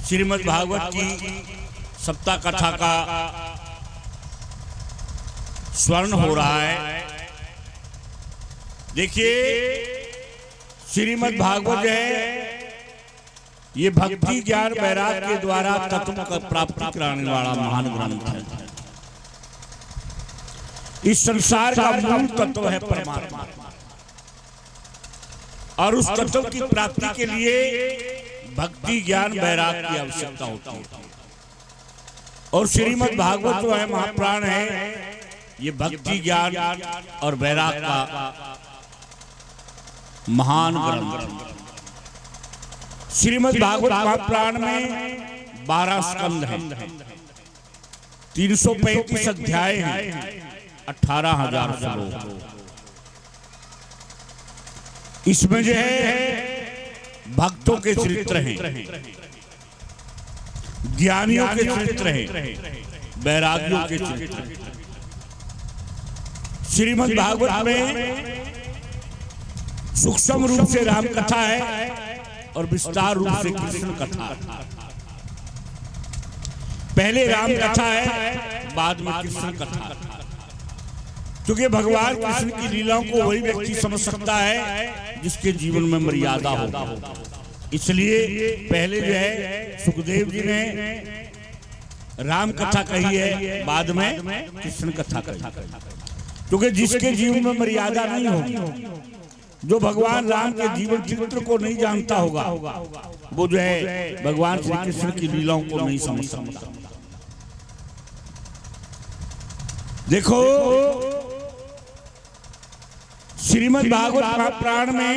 श्रीमद् भागवत की सप्ताह कथा का स्वर्ण हो रहा है। देखिए, श्रीमद् भागवत है, ये भक्ति ज्ञान वैराग्य के द्वारा तत्व का प्राप्ति कराने वाला महान ग्रंथ है। इस संसार का मूल तत्व है परमात्मा, और उस तत्व की प्राप्ति के लिए भक्ति ज्ञान वैराग्य की आवश्यकता होती है। और श्रीमद् भागवत जो है महाप्राण है, ये भक्ति ज्ञान और वैराग्य का महान ग्रंथ। श्रीमद् भागवत महाप्राण में 12 स्कंद हैं, 335 अध्याय हैं, 18,000 श्लोक। इसमें जो है भक्तों के चरित्र हैं, ज्ञानियों के चरित्र हैं, वैरागियों के चरित्र हैं। श्रीमद् भागवत में सूक्ष्म रूप से राम कथा है और विस्तार रूप से कृष्ण कथा है। पहले राम कथा है, बाद में कृष्ण कथा है। क्योंकि भगवान कृष्ण की लीलाओं को वही व्यक्ति समझ सकता है जिसके जीवन में मर्यादा हो। इसलिए पहले जो है सुखदेव जी ने राम कथा कही है, बाद में कृष्ण कथा कही। क्योंकि जिसके जीवन में मर्यादा नहीं होगी, जो भगवान राम के जीवन चरित्र को नहीं जानता होगा, वो जो है भगवान श्री कृष्ण की लीलाओं को नहीं समझ सकता। देखो, श्रीमद् भागवत महाप्राण में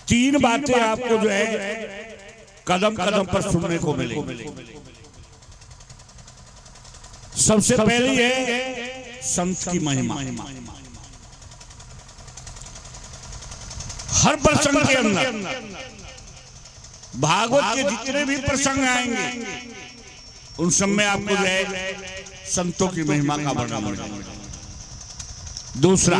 3 बातें आपको जो है कदम कदम पर सुनने को मिलेगी। सबसे पहली है संत की महिमा। हर प्रसंग के अंदर भागवत के जितने भी प्रसंग आएंगे, उन सब में आपको जो है संतों की महिमा का वर्णन मिलेगा। दूसरा,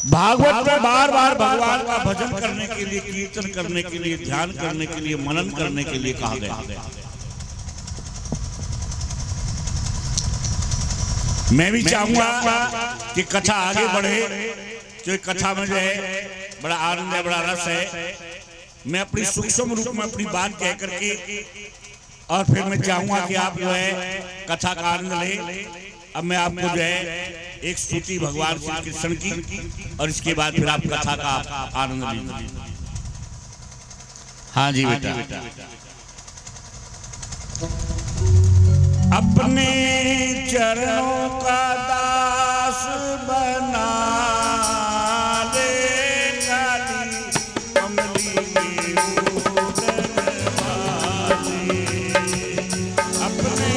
भागवत में बार बार भगवान का भजन करने के लिए, कीर्तन करने के लिए, ध्यान करने के लिए, मनन करने के लिए कहा गया। मैं भी चाहूंगा कि कथा आगे बढ़े, जो कथा में जो है बड़ा आनंद है, बड़ा रस है। मैं अपनी सूक्ष्म रूप में अपनी बात कह करके, और फिर मैं चाहूंगा कि आप जो है कथा का आनंद लें। अब मैं आपको जो है एक स्तुति भगवान श्री कृष्ण की, और इसके बाद फिर आप कथा का आनंद लीजिए। हाँ जी बेटा। अपने चरणों का दास बना ले, काली कमली में उड़न वाले। अपने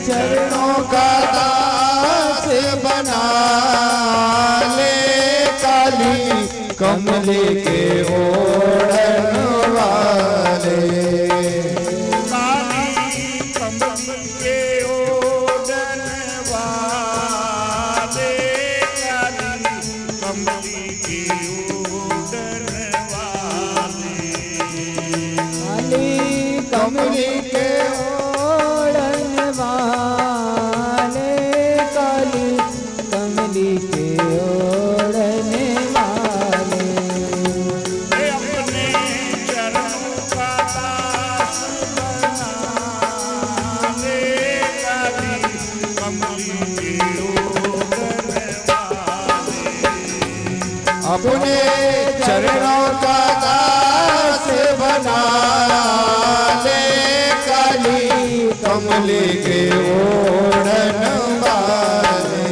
चरणों का दास बना ले, काली कमली के ओढ़न वाले। कमली के ओढ़न वाले, काली कमली के ओढ़न वाले। अपने चरणों का दास बना ले, काली कमली के ओढ़न वाले। अपने चरणों का दास बना ले, काली कमली के ओढ़न वाले।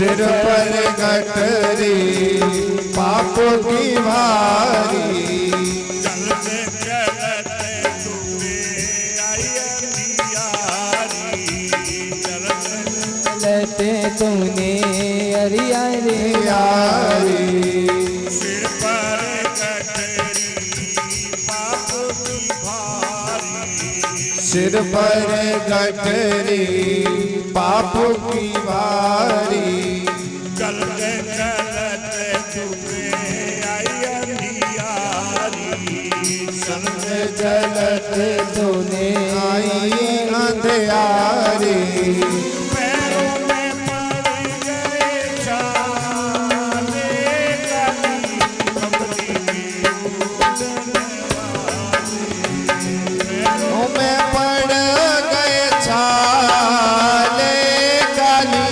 सिर पर गठरी पाप की भारी चलते चलते डूबे आई अंधियारी चलते तूने अरिया रे यारी सिर पर गठरी पाप की भारी सिर पर गठरी पाप की भारी चलते चलते डूबे आई अंधियारी चलते चलते तूने आई अंधियारी पैरों में पड़ गए छाले काली कमली की पैरों में पड़ गए छाले काली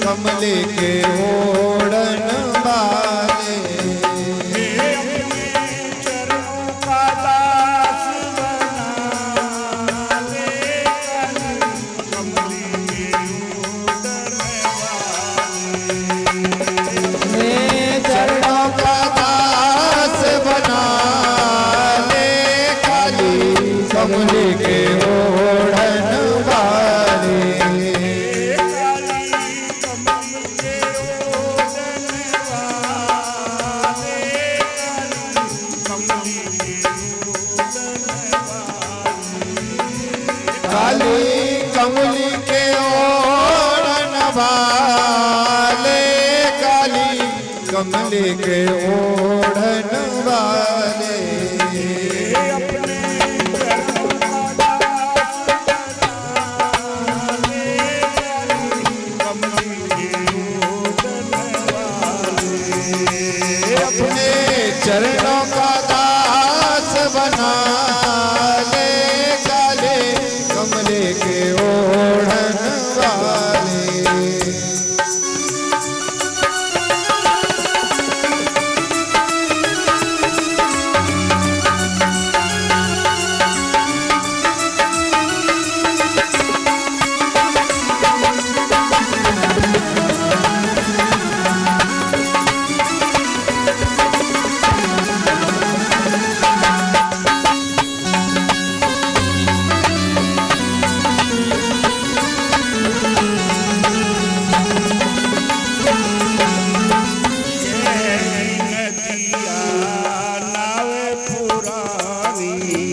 कमले के ओढ़न वाले चरणों का दास बना ले काली कमली की चरणों का दास बना ले काली कमले के ओढ़न वाले काली कमली के ओढ़न वाले काली कमली के ओढ़न वाले अपने चरणों का दास बना ले काले कमले के ओढ़न वाले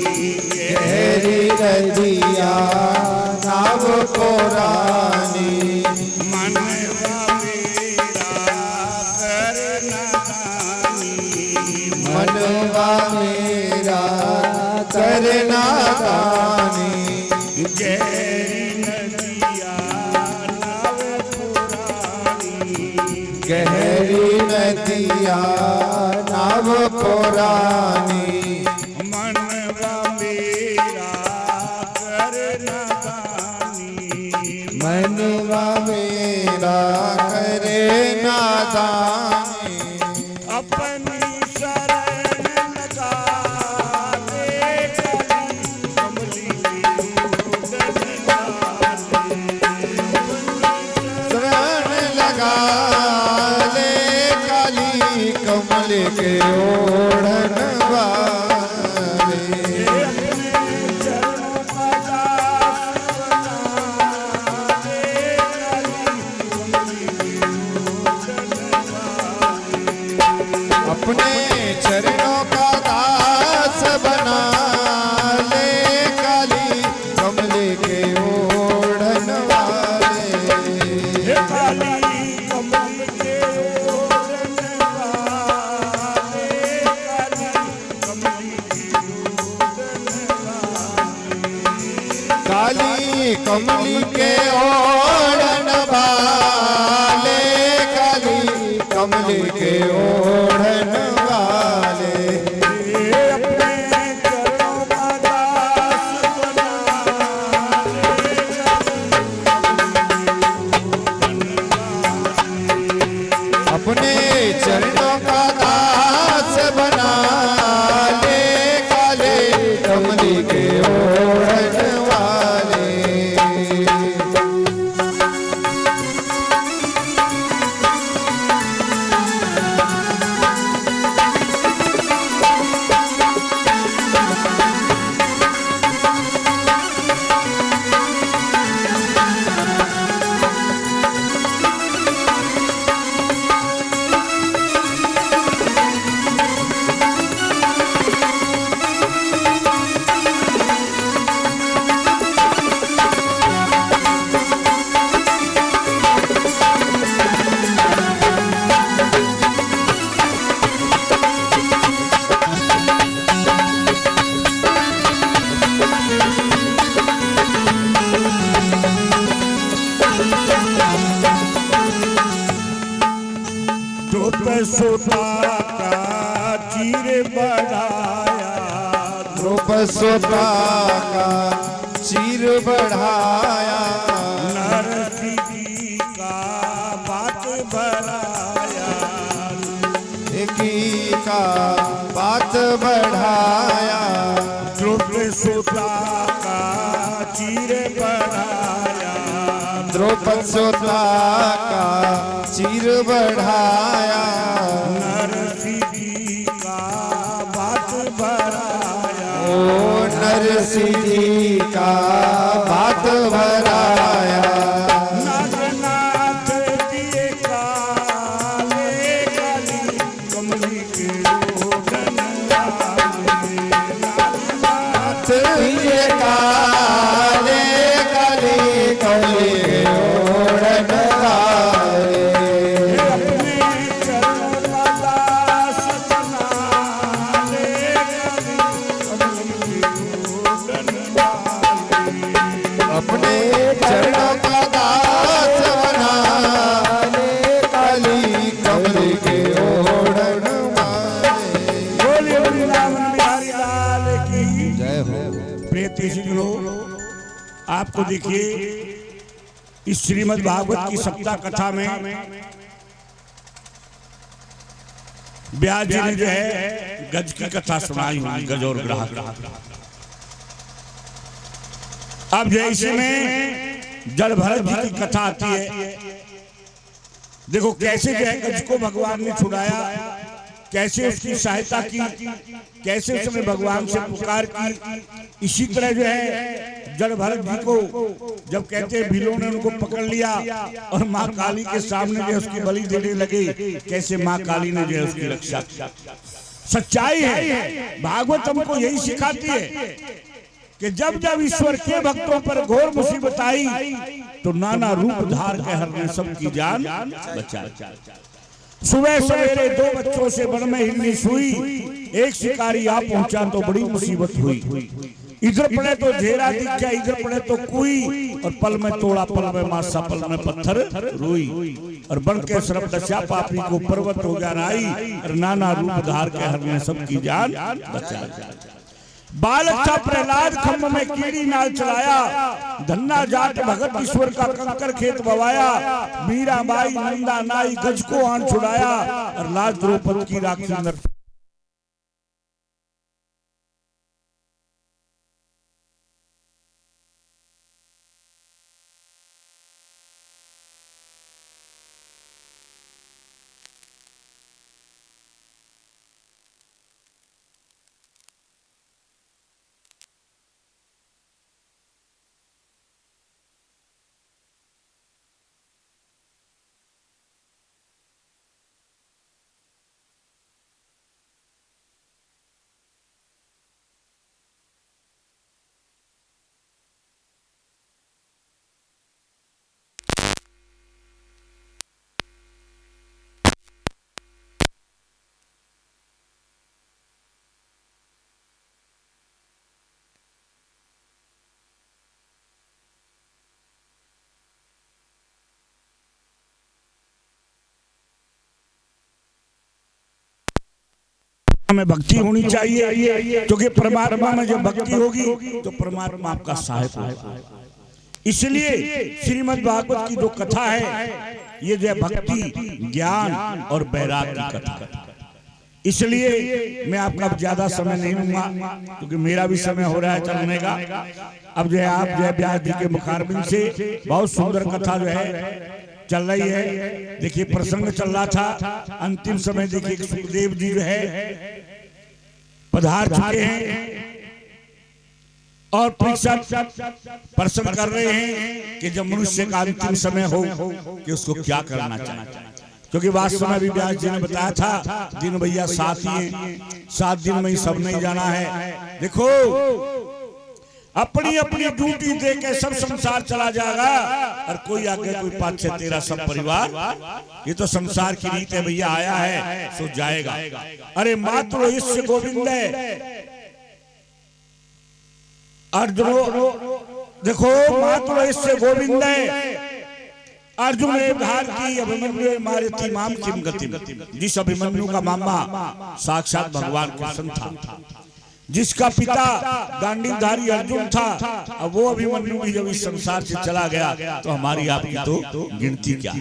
गहरी नदिया नाव को रानी मनवा मेरा करना दानी गहरी नदिया नाव पुरानी मनवा मेरा करे नादानी अपनी शरण लगा ले काली कमली की शरण लगा ले काली कमल के ओढ़न वाले अपने चरणों का दास बना ले काली कमले के ओढ़न वाले काली कमली के ओढ़न वाले काली कमली के ओढ़न वाले अपने चरणों का दास बना ले काले कमली के ओढ़न वाले सुता का चीर बढ़ाया, द्रुपद सुता का चीर बढ़ाया, नरसिंह जी का बात बढ़ाया, की का बात बढ़ाया, द्रुपद सुता का चीर बढ़ाया, द्रुपद सुता का चीर बढ़ाया, नरसिंह जी का बात बढ़ाया, ओ नरसिंह जी का बात बढ़ाया, नागनाथ दिए काले काली कमली के रोगन वाले, नागनाथ ये काले काले कमली ओढ़न वाले, अपने चरणों का दास बना ले कमली के रोगन वाले, अपने चरणों का दास बना ले काली कमली के ओढ़न वाले। बोलिए वृंदावन बिहारी लाल की जय हो। प्रिय तीसरी आपको देखिए इस श्रीमद् भागवत की सप्ताह कथा में व्यास जी ने जो है गज की कथा सुनाई हुई, गज और ग्राहक। अब जो इसी में जड़ भरत जी की कथा आती है। देखो कैसे जो है गज को भगवान ने छुड़ाया, कैसे उसकी सहायता की, कैसे उसने भगवान से पुकार की। इसी तरह जो है जड़ भरत जी को जब कहते हैं भीलों ने उनको पकड़ लिया और माँ काली के सामने जो है उसकी बलि देने लगे, कैसे माँ काली ने जो है उसकी रक्षा की। सच्चाई है, भागवत हमको यही सिखाती है कि जब जब ईश्वर के भक्तों पर घोर मुसीबत आई तो नाना रूप धार के हरने सबकी जान बचा। सुबह सवेरे दो बच्चों से वन में हिरनी सुई, एक शिकारी आ पहुंचा तो बड़ी मुसीबत हुई। इधर पड़े तो घेरा दिख गया, इधर पड़े तो कुई, और पल में तोड़ा पल में मासा, पल में पत्थर रोई, और बन के सरप दशा पापी को पर्वत हो गया राई, और नाना रूप धार के हरने सबकी जान बचा। बालक था प्रहलाद खम्भ में कीड़ी नाल चलाया, धन्ना जाट भगत ईश्वर का कंकर खेत बवाया, मीरा बाई नंदा नाई गज को आन छुड़ाया, और लाज द्रौपद की राखी नर। में भक्ति होनी चाहिए, क्योंकि परमात्मा में जब भक्ति होगी तो परमात्मा आपका सहायक होगा। इसलिए श्रीमद् भागवत की जो कथा है ये जो है भक्ति, ज्ञान और वैराग्य की कथा है। इसलिए मैं आपका ज्यादा समय नहीं लूंगा, क्योंकि मेरा भी समय हो रहा है चलने का। अब जो है आप जो है व्यास जी के मुखारबिंद से बहुत सुंदर कथा जो है चल रही है। देखिए प्रसंग चल रहा था, अंतिम समय देखिए सुखदेव जी जो है पधार चुके हैं और परीक्षा प्रश्न कर रहे हैं कि जब मनुष्य का अंतिम समय हो कि उसको क्या करना चाहिए। क्योंकि वास्तव में भी व्यास जी ने बताया था दिन भैया 7 ही हैं, 7 दिन में ही सब नहीं जाना है। देखो अपनी अपनी ड्यूटी दे के सब संसार चला जाएगा, और कोई आगे कोई पाछे तेरा सब परिवार। ये तो संसार की रीत है भैया, आया है सो जाएगा। अरे मातृ ईश्य गोविंद अर्जुनो, देखो मातृ ईश्य गोविंद अर्जुन एवधार की अभिमन्यु मारे थी माम किम गतिम। जिस अभिमन्यु का मामा साक्षात भगवान कृष्ण था, जिसका पिता गांडीवधारी अर्जुन था, अब वो अभिमन्यु भी जब इस संसार से चला गया तो हमारी आपकी तो गिनती क्या।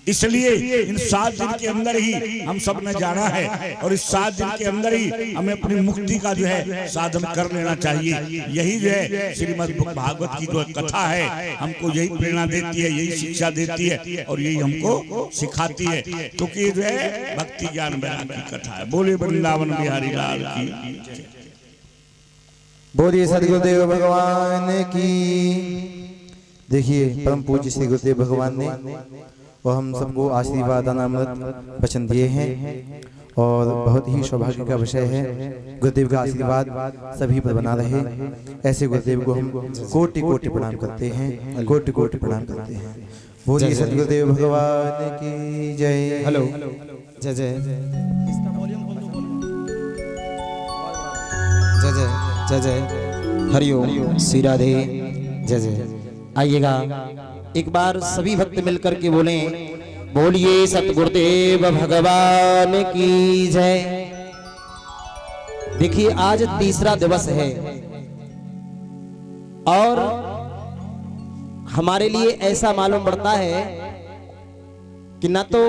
इसलिए इन 7 दिन के अंदर ही हम सब ने जाना है, और इस 7 दिन के अंदर ही हमें अपनी मुक्ति का जो है साधन कर लेना चाहिए। यही जो है श्रीमद् भागवत की जो कथा है हमको यही प्रेरणा देती है, यही शिक्षा देती है और यही हमको सिखाती है, क्योंकि जो है भक्ति ज्ञान वैराग्य की कथा है। बोले वृंदावन बिहारी लाल की, बोलिए सदगुरुदेव भगवान की। देखिए परम पूज्य श्री गुरुदेव भगवान ने और हम सबको आशीर्वाद अमृत वचन दिए हैं, और बहुत ही सौभाग्य का विषय है। गुरुदेव का आशीर्वाद सभी पर बना रहे, ऐसे गुरुदेव को हम कोटि कोटि प्रणाम करते हैं, कोटि कोटि प्रणाम करते हैं। बोलिए सदगुरुदेव भगवान की जय। हेलो जय जय जय जय जय जय हरिओम श्री राधे जय जय। आइएगा एक बार सभी भक्त मिलकर के बोले, बोलिए सतगुरुदेव भगवान की जय। देखिए आज तीसरा दिवस है और हमारे लिए ऐसा मालूम पड़ता है कि ना तो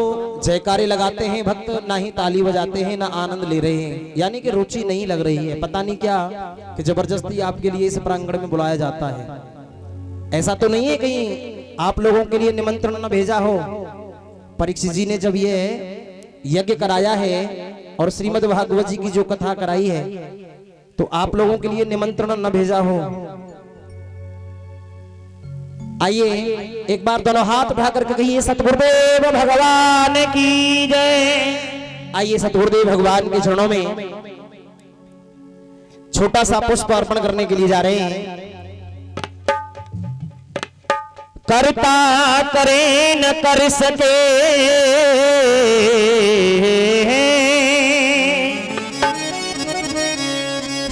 जयकारे लगाते हैं भक्त, ना ही ताली बजाते हैं, ना आनंद ले रहे हैं, यानी कि रुचि नहीं लग रही है। पता नहीं क्या कि जबरदस्ती आपके लिए इस प्रांगण में बुलाया जाता है। ऐसा तो नहीं है कहीं आप लोगों के लिए निमंत्रण न भेजा हो। परीक्षित जी ने जब ये यज्ञ कराया है और श्रीमद् भागवत जी की जो कथा कराई है, तो आप लोगों के लिए निमंत्रण न भेजा हो। आइए एक बार दोनों हाथ उठा करके कहिए सतगुरुदेव भगवान की जय। आइए सतगुरुदेव भगवान के चरणों में छोटा सा पुष्प अर्पण करने के लिए जा रहे हैं। करता करे न कर सके,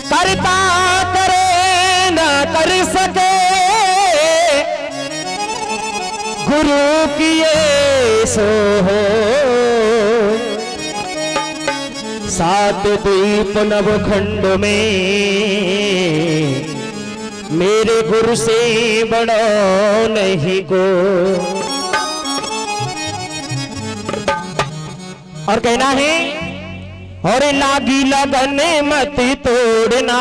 करता करे न कर सके, गुरु किए सो हो। 7 द्वीप नवखंड में मेरे गुरु से बड़ा नहीं को। और कहना है और लागी लगन मत तोड़ना।